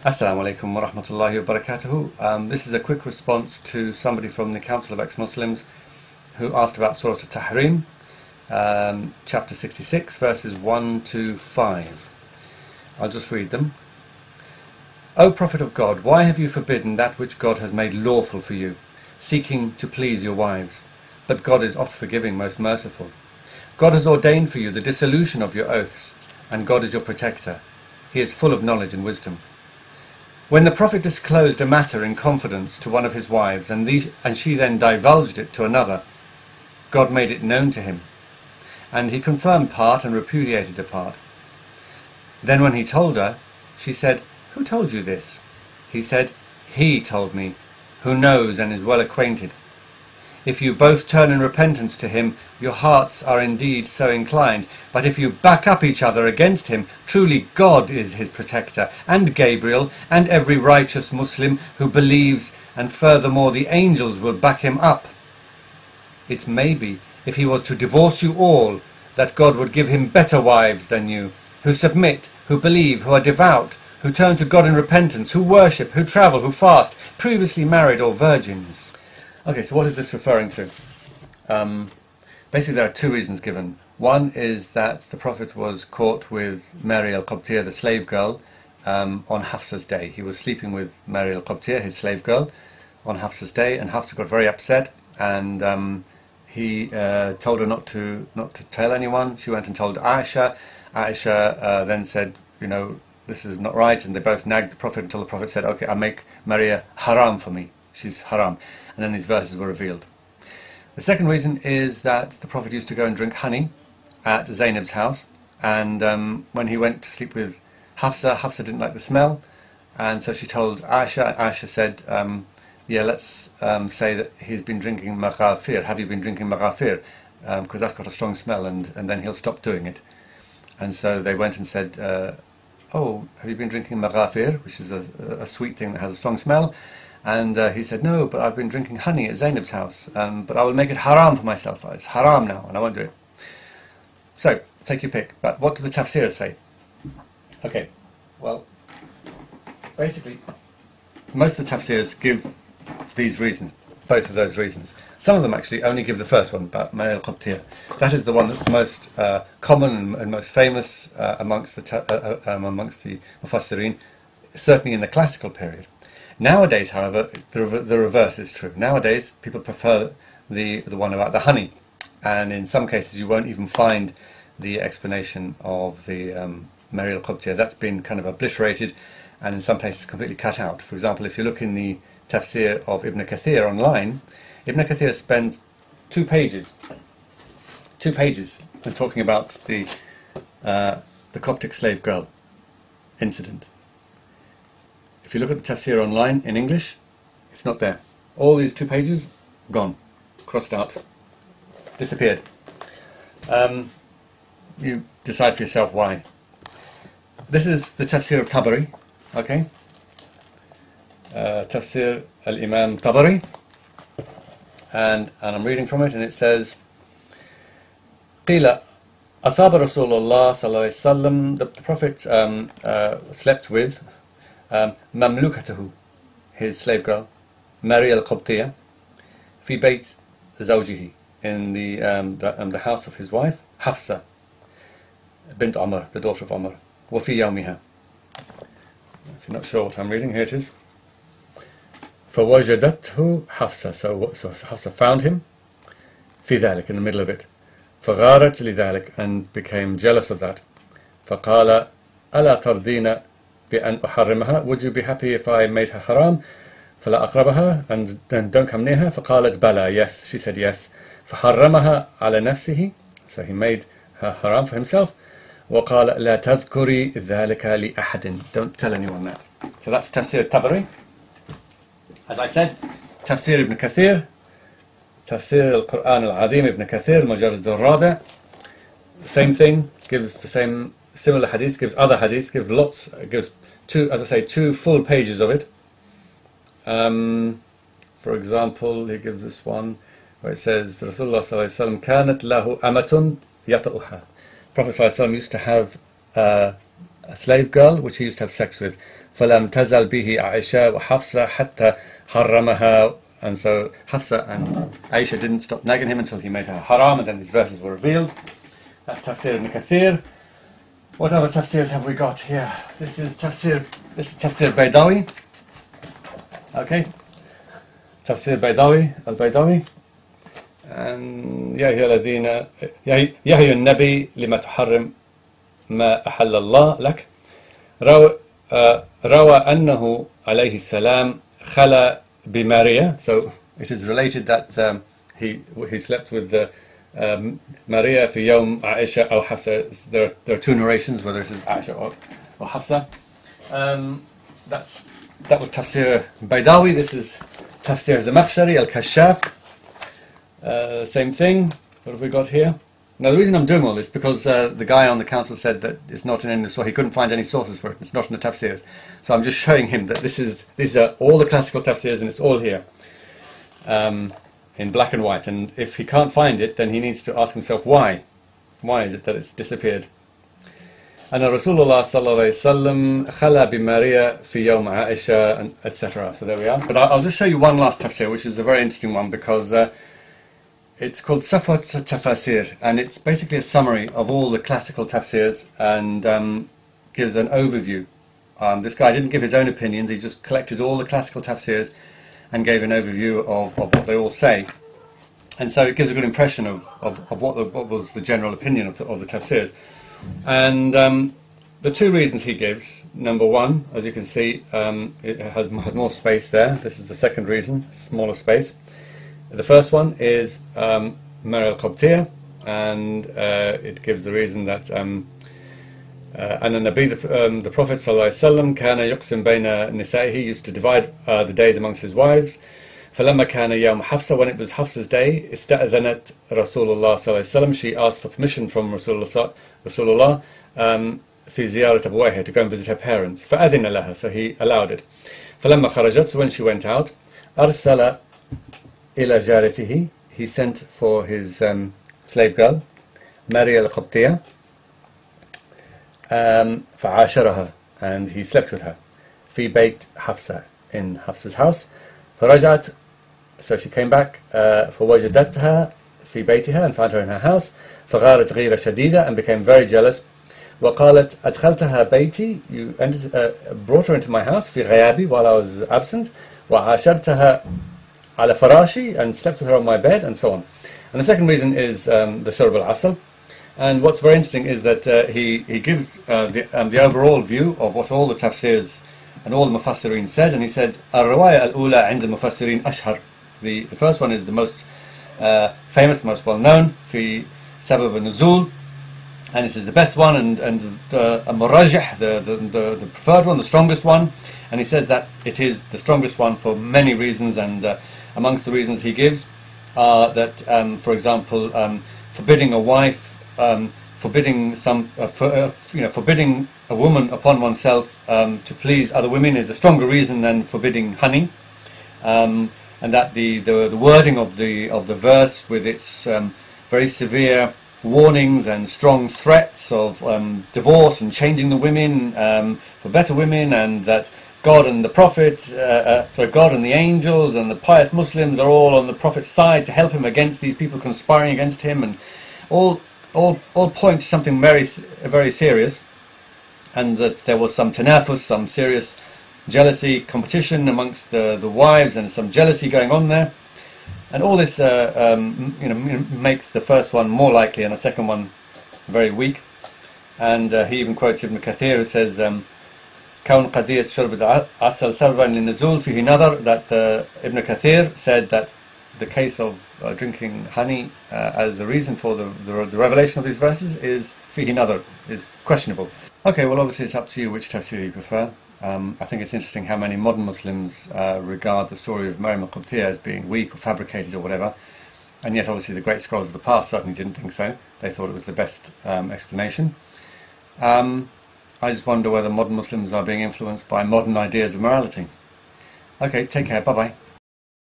Assalamu alaikum wa rahmatullahi wa barakatuhu. This is a quick response to somebody from the Council of Ex-Muslims who asked about Surah At-Tahrim, chapter 66, verses 1 to 5. I'll just read them. O Prophet of God, why have you forbidden that which God has made lawful for you, seeking to please your wives? But God is oft forgiving, most merciful. God has ordained for you the dissolution of your oaths, and God is your protector. He is full of knowledge and wisdom. When the Prophet disclosed a matter in confidence to one of his wives, and she then divulged it to another, God made it known to him, and he confirmed part and repudiated a part. Then when he told her, she said, "Who told you this?" He said, "He told me, who knows and is well acquainted. If you both turn in repentance to him, your hearts are indeed so inclined. But if you back up each other against him, truly God is his protector, and Gabriel, and every righteous Muslim who believes, and furthermore the angels will back him up. It may be, if he was to divorce you all, that God would give him better wives than you, who submit, who believe, who are devout, who turn to God in repentance, who worship, who travel, who fast, previously married or virgins." Okay, so what is this referring to? Basically, there are two reasons given. One is that the Prophet was caught with Mary al-Qibtiyya, the slave girl, on Hafsa's day. He was sleeping with Mary al-Qibtiyya, his slave girl, on Hafsa's day, and Hafsa got very upset, and he told her not to tell anyone. She went and told Aisha. Aisha then said, "You know, this is not right," and they both nagged the Prophet until the Prophet said, "Okay, I'll make Maria haram for me. She's haram." And then these verses were revealed. The second reason is that the Prophet used to go and drink honey at Zainab's house, and when he went to sleep with Hafsa, Hafsa didn't like the smell, and so she told Aisha, and Aisha said, "Yeah, let's say that he's been drinking maghafir. Have you been drinking maghafir? Because that's got a strong smell, and then he'll stop doing it." And so they went and said, "Oh, have you been drinking maghafir, which is a sweet thing that has a strong smell?" And he said, "No, but I've been drinking honey at Zainab's house, but I will make it haram for myself. It's haram now, and I won't do it." So, take your pick. But what do the tafsirs say? Okay, well, basically, most of the tafsirs give these reasons, both of those reasons. Some of them actually only give the first one, about Mary al-Qibtiyya. That is the one that's most common and most famous amongst the Mufassirin, certainly in the classical period. Nowadays, however, the reverse is true. Nowadays, people prefer the one about the honey, and in some cases you won't even find the explanation of the Mary al-Qibtiyya. That's been kind of obliterated, and in some places completely cut out. For example, if you look in the tafsir of Ibn Kathir online, Ibn Kathir spends two pages talking about the Coptic slave girl incident. If you look at the tafsir online in English, it's not there. All these 2 pages, gone, crossed out, disappeared. You decide for yourself why. This is the tafsir of Tabari, okay? Tafsir al-Imam Tabari, and I'm reading from it, and it says, قِيلَ أَصَابَ رَسُولُ اللَّهِ صَلَّى اللَّهُ عَلَيْهِ وَسَلَّمَ. The Prophet slept with mamlukatahu, his slave girl, Mary al-Qibtiyya, fi bayt zawjihi, in the house of his wife, Hafsa bint Umar, the daughter of Umar, wa fi yawmiha. If you're not sure what I'm reading, here it is. فَوَجَدَتْهُ Hafsa. So Hafsa found him, fi dhalik, in the middle of it. فَغَارَتْ لِذَلِكَ, and became jealous of that. فَقَالَ أَلَا تَرْضِينَ بأن أحرمها. Would you be happy if I made her haram? فلا أقربها, and then don't come near her. فقالت بلى, yes, she said yes. فحرمها على نفسه, so he made her haram for himself. وقال لا تذكري ذلك لأحد, don't tell anyone that. So that's Tafsir Tabari. As I said, Tafsir Ibn Kathir, Tafsir al-Quran al-Azim Ibn Kathir, Mujarrad al-Rabi', same thing, gives the same similar hadiths, gives other hadiths, gives lots, gives two, as I say, 2 full pages of it. For example, he gives this one where it says, Rasulullah sallallahu alaihi wasallam kanat lahu amatun yata'uha. Prophet sallallahu alaihi wasallam used to have a slave girl which he used to have sex with. فلم تزل به عائشة وحفصة حتى حرمها. And so Hafsa and Aisha didn't stop nagging him until he made her haram, and then these verses were revealed. That's Tafsir ibn Kathir. What other tafsirs have we got here? This is Tafsir Baydawi. Okay. Tafsir Baydawi, al-Baydawi. And يا أيها الذين يا أيها النبي لما تحرم ما أحل الله لك. روى أنه عليه السلام خلا بماريا. So it is related that he slept with Maria في يوم عائشة أو حفصة. There are two narrations, whether it is Aisha or Hafsa. That was Tafsir Baydawi. This is Tafsir Zamakhshari al-Kashaf. Same thing. What have we got here? Now the reason I'm doing all this because the guy on the council said that it's not in any source. He couldn't find any sources for it. It's not in the tafsirs. So I'm just showing him that these are all the classical tafsirs and it's all here in black and white. And if he can't find it, then he needs to ask himself why. Why is it that it's disappeared? And Rasulullah sallallahu alaihi wasallam khala bi Maria fi yawm Aisha, etc. So there we are. But I'll just show you one last tafsir, which is a very interesting one because it's called Safwat Tafasir, and it's basically a summary of all the classical tafsirs and gives an overview. This guy didn't give his own opinions, he just collected all the classical tafsirs and gave an overview of what they all say. And so it gives a good impression of what was the general opinion of the tafsirs. And the two reasons he gives, number one, as you can see, it has more space there. This is the second reason, smaller space. The first one is Maria al-Qabtiyah, and it gives the reason that the Prophet ﷺ كان يقسم بين نسائه, he used to divide the days amongst his wives. فلما كان يوم حفصة, when it was Hafsa's day, استأذنت رسول الله صلى الله عليه وسلم, she asked for permission from Rasulullah في زيارة أبويها, to go and visit her parents. فأذن لها, so he allowed it. فلما خرجت, so when she went out, أرسل إلى جارته, he sent for his slave girl, Maria al-Qabtiyah, فعاشرها, and he slept with her. في بيت حفصة, in Hafsa's house. فرجعت, so she came back. فوجدتها في بيتها, and found her in her house. فغارت غيرة شديدة, and became very jealous. وقالت أدخلتها بيتي, you brought her into my house في غيابي, while I was absent. وعاشرتها على فراشي, and slept with her on my bed, and so on. And the second reason is the shurb al-asl. And what's very interesting is that he gives the overall view of what all the tafsirs and all the mufassirin said, and he said الرواية الأولى عند المفسرين أشهر. The first one is the most famous, the most well known, في سبب النزول, and this is the best one, and the المرجح, the preferred one, the strongest one. And he says that it is the strongest one for many reasons, and amongst the reasons he gives are that, for example, forbidding a wife, forbidding a woman upon oneself to please other women is a stronger reason than forbidding honey, and that the wording of the verse with its very severe warnings and strong threats of divorce and changing the women for better women, and that God and the Prophet, God and the angels and the pious Muslims are all on the Prophet's side to help him against these people conspiring against him, and all point to something very, very serious, and that there was some tanafus, some serious jealousy, competition amongst the wives, and some jealousy going on there. And all this makes the first one more likely and the second one very weak. And he even quotes Ibn Kathir, who says كون قضية شرب العسل سببا للنزول فيه نظر, that Ibn Kathir said that the case of drinking honey as a reason for the revelation of these verses is fihi nadar, is questionable. Okay, well obviously it's up to you which tafsir you prefer. I think it's interesting how many modern Muslims regard the story of Maryam al-Qibtiyah as being weak or fabricated or whatever, and yet obviously the great scholars of the past certainly didn't think so. They thought it was the best explanation. I just wonder whether modern Muslims are being influenced by modern ideas of morality. Okay, take care, bye bye.